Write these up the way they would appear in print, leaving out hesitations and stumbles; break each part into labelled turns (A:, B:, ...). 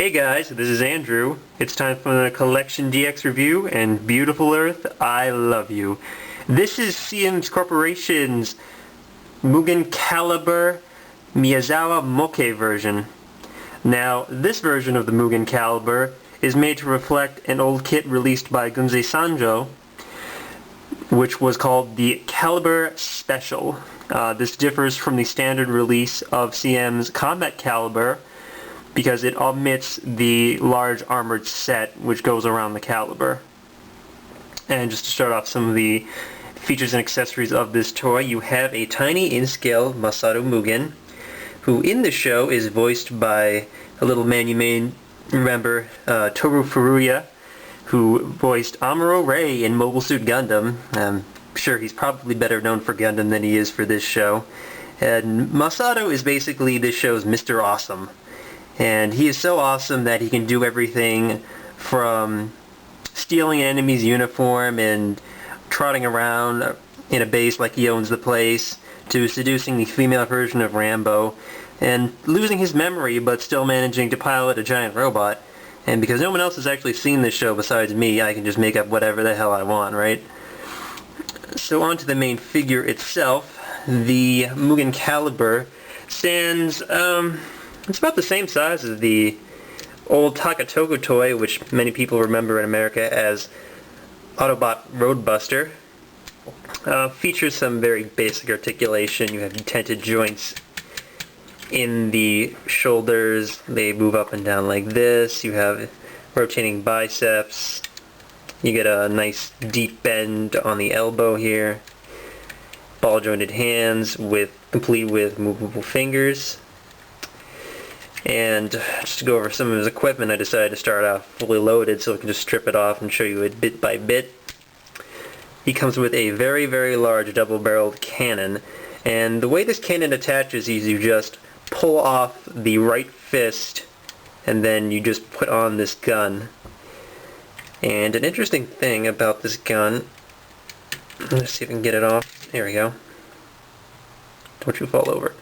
A: Hey guys, this is Andrew. It's time for the CollectionDX review, and beautiful Earth, I love you. This is CM's Corporation's Mugen Calibur Miyazawa Mokei version. Now, this version of the Mugen Calibur is made to reflect an old kit released by Gunze Sanjo, which was called the Calibur Special. This differs from the standard release of CM's Combat Calibur, because it omits the large armored set which goes around the caliber. And just to start off some of the features and accessories of this toy, you have a tiny in-scale Masaru Mugen, who in the show is voiced by a little man you may remember, Toru Furuya, who voiced Amuro Ray in Mobile Suit Gundam. I'm sure he's probably better known for Gundam than he is for this show. And Masaru is basically this show's Mr. Awesome. And he is so awesome that he can do everything from stealing an enemy's uniform and trotting around in a base like he owns the place, to seducing the female version of Rambo, and losing his memory but still managing to pilot a giant robot. And because no one else has actually seen this show besides me, I can just make up whatever the hell I want, right? So on to the main figure itself. The Mugen Calibur stands, it's about the same size as the old Takatoku toy, which many people remember in America as Autobot Roadbuster. Features some very basic articulation. You have detented joints in the shoulders. They move up and down like this. You have rotating biceps. You get a nice deep bend on the elbow here. Ball jointed hands complete with movable fingers. And just to go over some of his equipment, I decided to start off fully loaded so I can just strip it off and show you it bit by bit. He comes with a very, very large double-barreled cannon, and the way this cannon attaches is you just pull off the right fist and then you just put on this gun. And an interesting thing about this gun, let's see if I can get it off. There we go. Don't you fall over.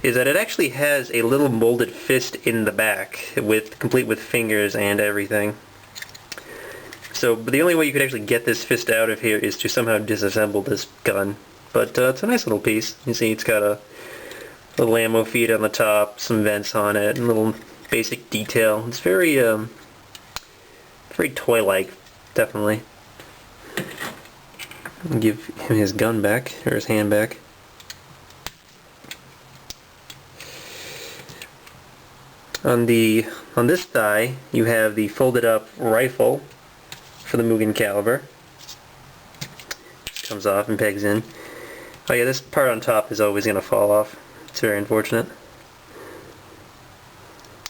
A: Is that it actually has a little molded fist in the back, complete with fingers and everything. So, but the only way you could actually get this fist out of here is to somehow disassemble this gun. But it's a nice little piece. You see it's got a little ammo feed on the top, some vents on it, and a little basic detail. It's very, very toy-like, definitely. I'll give him his gun back, or his hand back. On this thigh, you have the folded up rifle for the Mugen Calibur. Comes off and pegs in. Oh yeah, this part on top is always going to fall off. It's very unfortunate.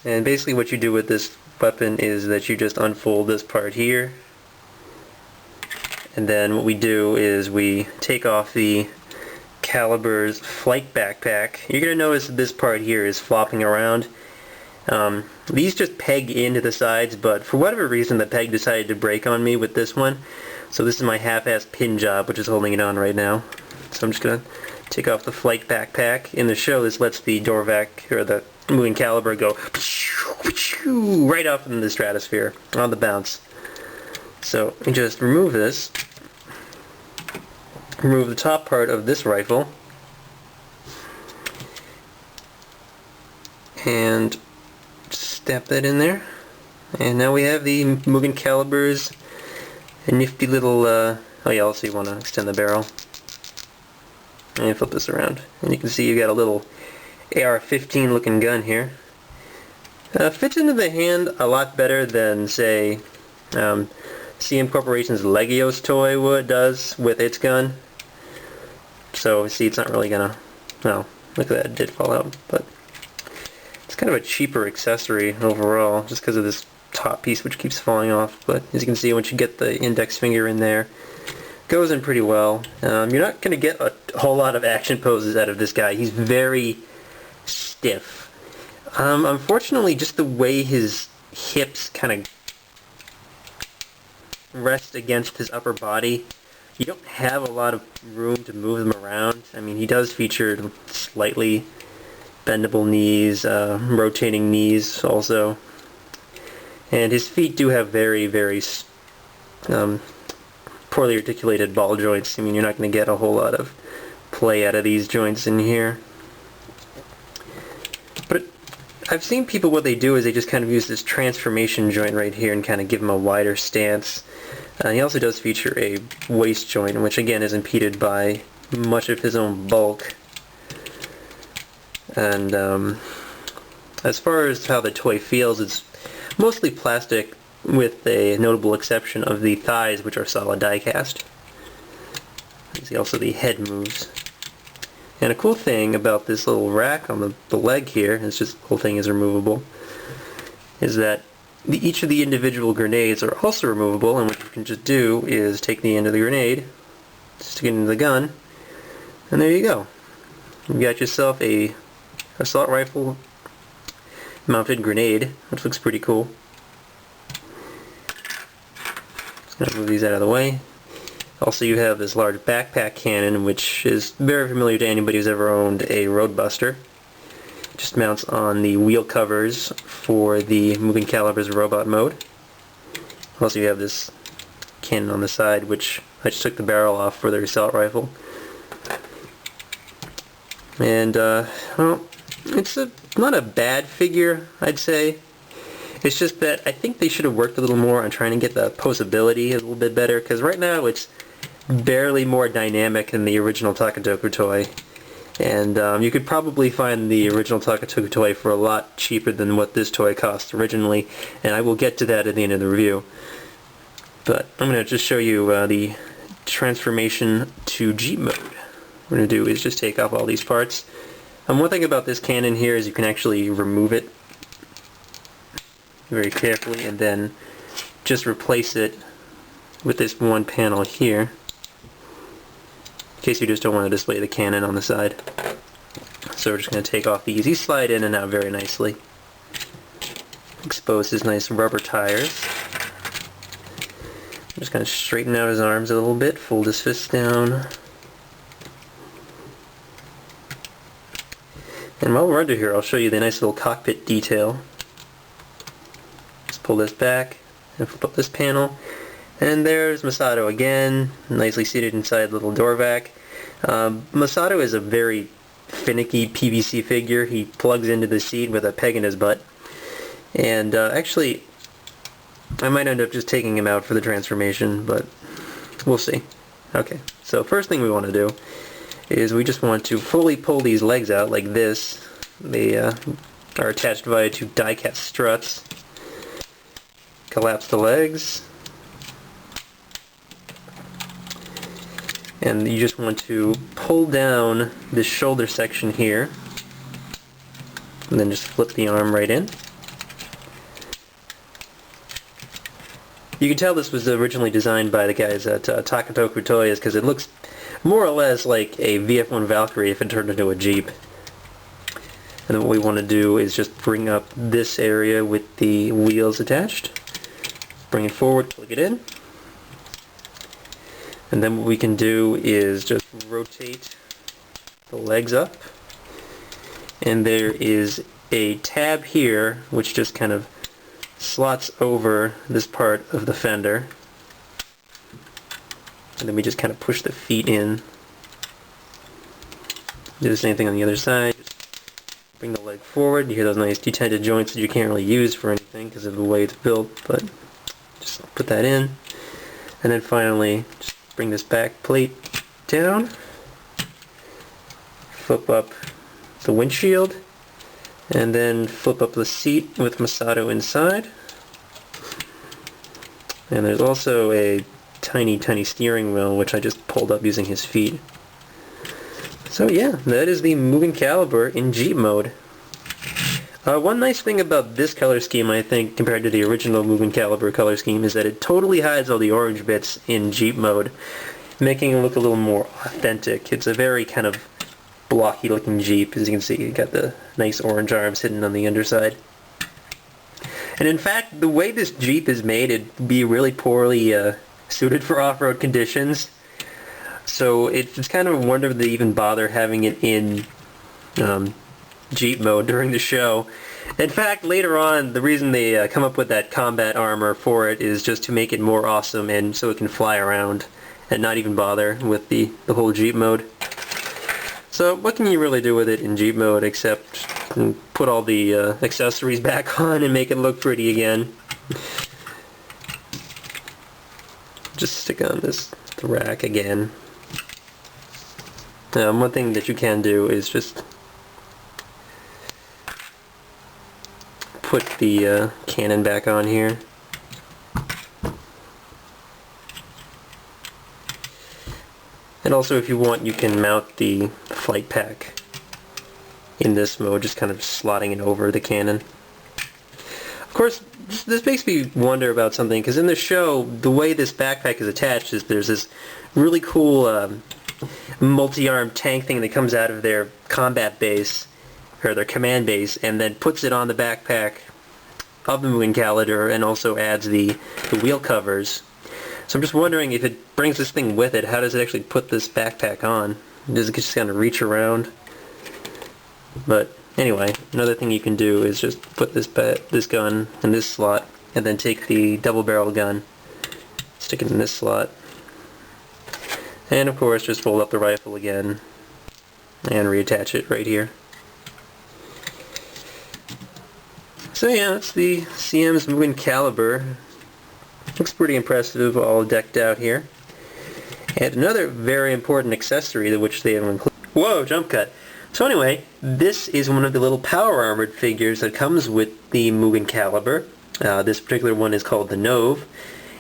A: And basically what you do with this weapon is that you just unfold this part here. And then what we do is we take off the Calibur's flight backpack. You're going to notice that this part here is flopping around. These just peg into the sides, but for whatever reason the peg decided to break on me with this one. So this is my half-assed pin job, which is holding it on right now. So I'm just going to take off the flight backpack. In the show, this lets the Dorvac, or the Mugen Calibur, go right off into the stratosphere on the bounce. So you just remove this. Remove the top part of this rifle. And step that in there, and now we have the Mugen Calibur's nifty little, oh yeah, also you want to extend the barrel, and flip this around, and you can see you got a little AR-15 looking gun here. Fits into the hand a lot better than, say, CM Corporation's Legios toy does with its gun. So see, it's not really gonna, no, look at that, it did fall out, but kind of a cheaper accessory overall, just because of this top piece which keeps falling off. But as you can see, once you get the index finger in there, it goes in pretty well. You're not going to get a whole lot of action poses out of this guy. He's very stiff. Unfortunately, just the way his hips kind of rest against his upper body, you don't have a lot of room to move them around. I mean, he does feature slightly bendable knees, rotating knees also. And his feet do have very, very poorly articulated ball joints. I mean, you're not going to get a whole lot of play out of these joints in here. But I've seen people, what they do is they just kind of use this transformation joint right here and kind of give him a wider stance. He also does feature a waist joint, which again is impeded by much of his own bulk. And as far as how the toy feels, it's mostly plastic, with a notable exception of the thighs, which are solid die-cast. You see also the head moves. And a cool thing about this little rack on the leg here, it's just the whole thing is removable, is that each of the individual grenades are also removable, and what you can just do is take the end of the grenade, stick it into the gun, and there you go. You've got yourself a assault rifle mounted grenade, which looks pretty cool. Just gonna move these out of the way. Also, you have this large backpack cannon, which is very familiar to anybody who's ever owned a Roadbuster. Just mounts on the wheel covers for the Mugen Calibur's robot mode. Also, you have this cannon on the side, which I just took the barrel off for the assault rifle. And, well, it's not a bad figure, I'd say. It's just that I think they should have worked a little more on trying to get the posability a little bit better, because right now it's barely more dynamic than the original Takatoku toy. And you could probably find the original Takatoku toy for a lot cheaper than what this toy cost originally, and I will get to that at the end of the review. But I'm going to just show you the transformation to Jeep mode. What we're going to do is just take off all these parts. One thing about this cannon here is you can actually remove it very carefully and then just replace it with this one panel here, in case you just don't want to display the cannon on the side. So we're just going to take off these. These slide in and out very nicely. Expose his nice rubber tires. Just kind of straighten out his arms a little bit, fold his fists down. And while we're under here, I'll show you the nice little cockpit detail. Just pull this back and flip up this panel. And there's Masato again, nicely seated inside the little door vac. Masato is a very finicky PVC figure. He plugs into the seat with a peg in his butt. And actually, I might end up just taking him out for the transformation, but we'll see. Okay, so first thing we want to do is we just want to fully pull these legs out like this. They are attached via two die-cast struts. Collapse the legs. And you just want to pull down this shoulder section here, and then just flip the arm right in. You can tell this was originally designed by the guys at Takatoku Toys because it looks more or less like a VF-1 Valkyrie if it turned into a Jeep. And then what we want to do is just bring up this area with the wheels attached. Bring it forward, click it in. And then what we can do is just rotate the legs up. And there is a tab here which just kind of slots over this part of the fender. And then we just kind of push the feet in. Do the same thing on the other side. Just bring the leg forward. You hear those nice detented joints that you can't really use for anything because of the way it's built, but just put that in. And then finally, just bring this back plate down. Flip up the windshield. And then flip up the seat with Masato inside. And there's also a tiny steering wheel which I just pulled up using his feet. So yeah, that is the Mugen Calibur in Jeep mode. One nice thing about this color scheme, I think, compared to the original Mugen Calibur color scheme, is that it totally hides all the orange bits in Jeep mode, making it look a little more authentic. It's a very kind of blocky looking Jeep. As you can see, you got the nice orange arms hidden on the underside. And in fact, the way this Jeep is made, it'd be really poorly suited for off-road conditions. So it's kind of a wonder if they even bother having it in Jeep mode during the show. In fact, later on, the reason they come up with that combat armor for it is just to make it more awesome and so it can fly around and not even bother with the whole Jeep mode. So what can you really do with it in Jeep mode except put all the accessories back on and make it look pretty again? Just stick on the rack again. One thing that you can do is just put the cannon back on here. And also, if you want, you can mount the flight pack in this mode, just kind of slotting it over the cannon. Of course, this makes me wonder about something, because in the show, the way this backpack is attached is there's this really cool multi-armed tank thing that comes out of their combat base, or their command base, and then puts it on the backpack of the Mugen Calibur and also adds the wheel covers. So I'm just wondering if it brings this thing with it, how does it actually put this backpack on? Does it just kind of reach around? But anyway, another thing you can do is just put this gun in this slot, and then take the double-barrel gun, stick it in this slot, and of course just fold up the rifle again and reattach it right here. So yeah, that's the CM's Mugen Calibur. Looks pretty impressive, all decked out here. And another very important accessory which they have included. Whoa, jump cut. So anyway, this is one of the little power armored figures that comes with the Mugen Calibur. This particular one is called the Nove.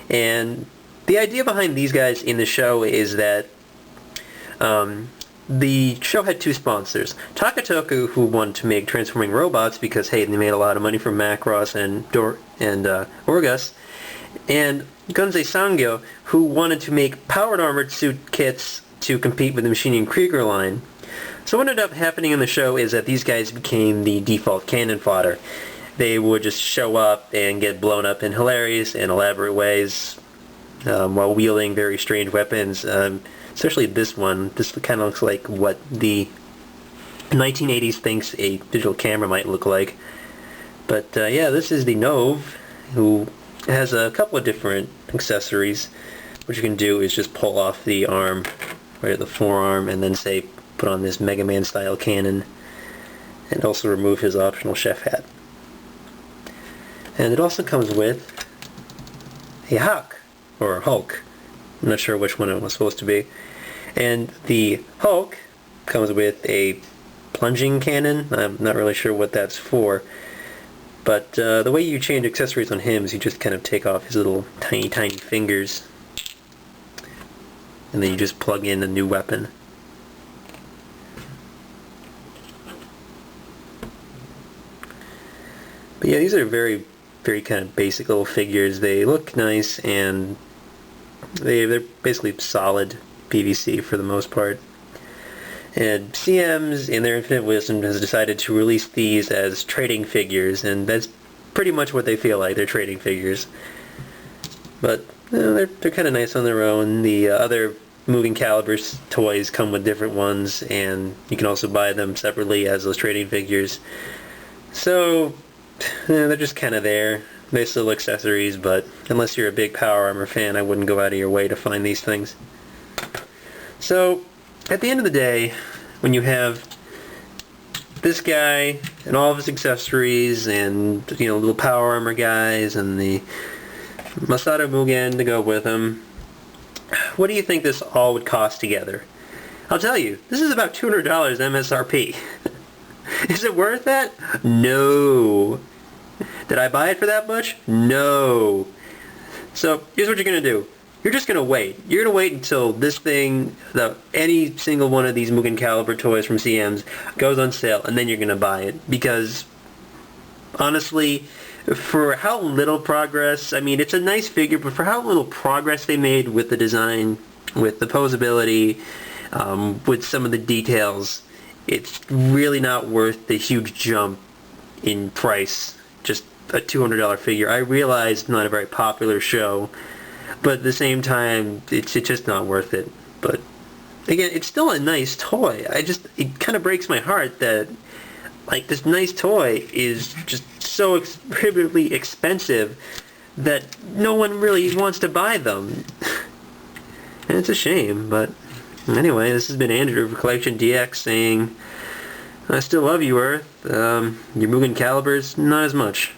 A: And the idea behind these guys in the show is that the show had two sponsors. Takatoku, who wanted to make transforming robots because, hey, they made a lot of money from Macross and Orgus, and Gunzei Sangyo, who wanted to make powered armored suit kits to compete with the Machining Krieger line. So what ended up happening in the show is that these guys became the default cannon fodder. They would just show up and get blown up in hilarious and elaborate ways while wielding very strange weapons. Especially this one. This kind of looks like what the 1980s thinks a digital camera might look like. But yeah, this is the Nove, who has a couple of different accessories. What you can do is just pull off the arm, right at the forearm, and then say put on this Mega Man style cannon, and also remove his optional chef hat. And it also comes with a Hulk, or Hulk. I'm not sure which one it was supposed to be. And the Hulk comes with a plunging cannon. I'm not really sure what that's for. But the way you change accessories on him is you just kind of take off his little tiny fingers. And then you just plug in a new weapon. But yeah, these are very kind of basic little figures. They look nice, and they're basically solid PVC for the most part. And CM's, in their infinite wisdom, has decided to release these as trading figures, and that's pretty much what they feel like. They're trading figures. But they're kind of nice on their own. The other Mugen Calibur toys come with different ones, and you can also buy them separately as those trading figures. So they're just kind of there. They're still accessories, but unless you're a big Power Armor fan, I wouldn't go out of your way to find these things. So, at the end of the day, when you have this guy and all of his accessories and, you know, little Power Armor guys and the Masato Mugen to go with him, what do you think this all would cost together? I'll tell you, this is about $200 MSRP. Is it worth that? No. Did I buy it for that much? No. So, here's what you're going to do. You're just going to wait. You're going to wait until this thing, any single one of these Mugen Calibur toys from CM's goes on sale, and then you're going to buy it. Because, honestly, for how little progress, I mean, it's a nice figure, but for how little progress they made with the design, with the posability, with some of the details, it's really not worth the huge jump in price. Just a $200 figure. I realize it's not a very popular show, but at the same time, it's just not worth it. But again, it's still a nice toy. It kind of breaks my heart that Like, this nice toy is just so prohibitively expensive that no one really wants to buy them. And it's a shame, but anyway, this has been Andrew for CollectionDX saying, I still love you, Earth. Your Mugen Calibur's not as much.